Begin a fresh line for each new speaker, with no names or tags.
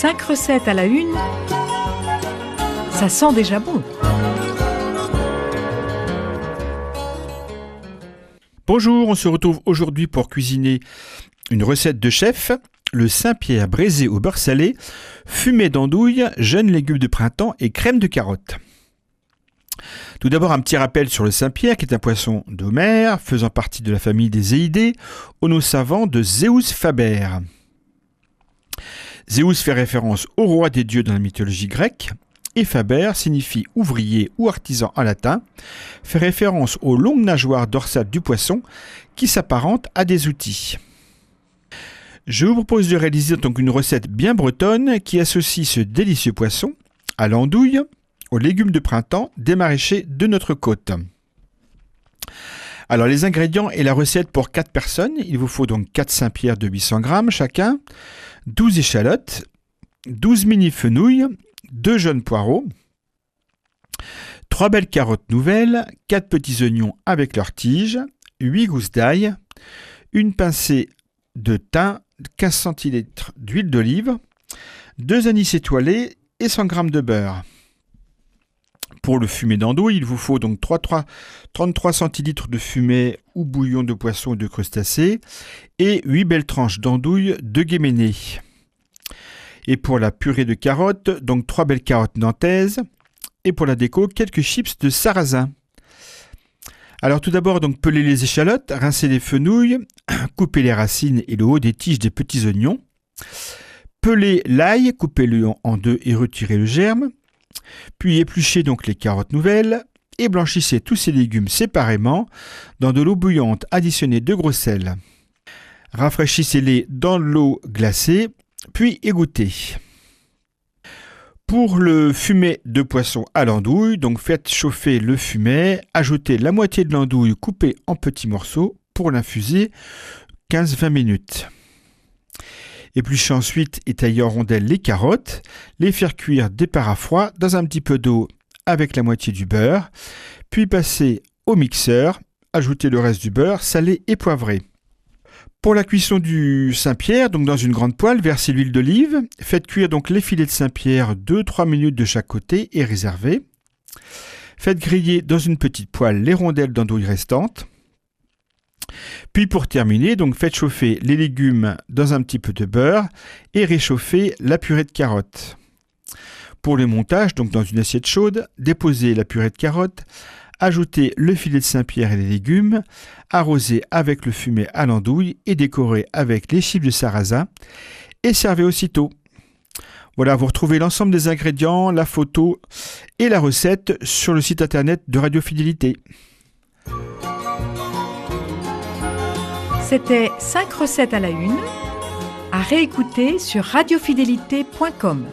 5 recettes à la une, ça sent déjà bon.
Bonjour, on se retrouve aujourd'hui pour cuisiner une recette de chef, le Saint-Pierre braisé au beurre salé, fumée d'andouille, jeunes légumes de printemps et crème de carotte. Tout d'abord, un petit rappel sur le Saint-Pierre, qui est un poisson de mer, faisant partie de la famille des éidés, au nom savant de Zeus Faber. Zeus fait référence au roi des dieux dans la mythologie grecque, et Faber signifie ouvrier ou artisan en latin, fait référence aux longues nageoires dorsales du poisson qui s'apparentent à des outils. Je vous propose de réaliser donc une recette bien bretonne qui associe ce délicieux poisson à l'andouille, aux légumes de printemps des maraîchers de notre côte. Alors les ingrédients et la recette pour 4 personnes, il vous faut donc 4 Saint-Pierre de 800 g chacun, 12 échalotes, 12 mini fenouilles, 2 jeunes poireaux, 3 belles carottes nouvelles, 4 petits oignons avec leurs tiges, 8 gousses d'ail, une pincée de thym, 15 centilitres d'huile d'olive, 2 anis étoilés et 100 g de beurre. Pour le fumet d'andouille, il vous faut donc 33 centilitres de fumet ou bouillon de poisson ou de crustacés et 8 belles tranches d'andouille de guéméné. Et pour la purée de carottes, donc 3 belles carottes nantaises. Et pour la déco, quelques chips de sarrasin. Alors tout d'abord, donc peler les échalotes, rincer les fenouilles, couper les racines et le haut des tiges des petits oignons. Peler l'ail, coupez-le en deux et retirez le germe. Puis épluchez donc les carottes nouvelles et blanchissez tous ces légumes séparément dans de l'eau bouillante additionnée de gros sel. Rafraîchissez-les dans l'eau glacée, puis égouttez. Pour le fumet de poisson à l'andouille, donc faites chauffer le fumet, ajoutez la moitié de l'andouille coupée en petits morceaux pour l'infuser 15-20 minutes. Épluchez ensuite et taillez en rondelles les carottes, les faire cuire départ à froid dans un petit peu d'eau avec la moitié du beurre, puis passez au mixeur, ajoutez le reste du beurre salé et poivré. Pour la cuisson du Saint-Pierre, donc dans une grande poêle, versez l'huile d'olive, faites cuire donc les filets de Saint-Pierre 2-3 minutes de chaque côté et réservez. Faites griller dans une petite poêle les rondelles d'andouille restantes. Puis pour terminer, donc faites chauffer les légumes dans un petit peu de beurre et réchauffez la purée de carottes. Pour le montage, donc dans une assiette chaude, déposez la purée de carottes, ajoutez le filet de Saint-Pierre et les légumes, arrosez avec le fumet à l'andouille et décorez avec les chips de sarrasin et servez aussitôt. Voilà, vous retrouvez l'ensemble des ingrédients, la photo et la recette sur le site internet de Radio Fidélité.
C'était 5 recettes à la une, à réécouter sur radiofidélité.com.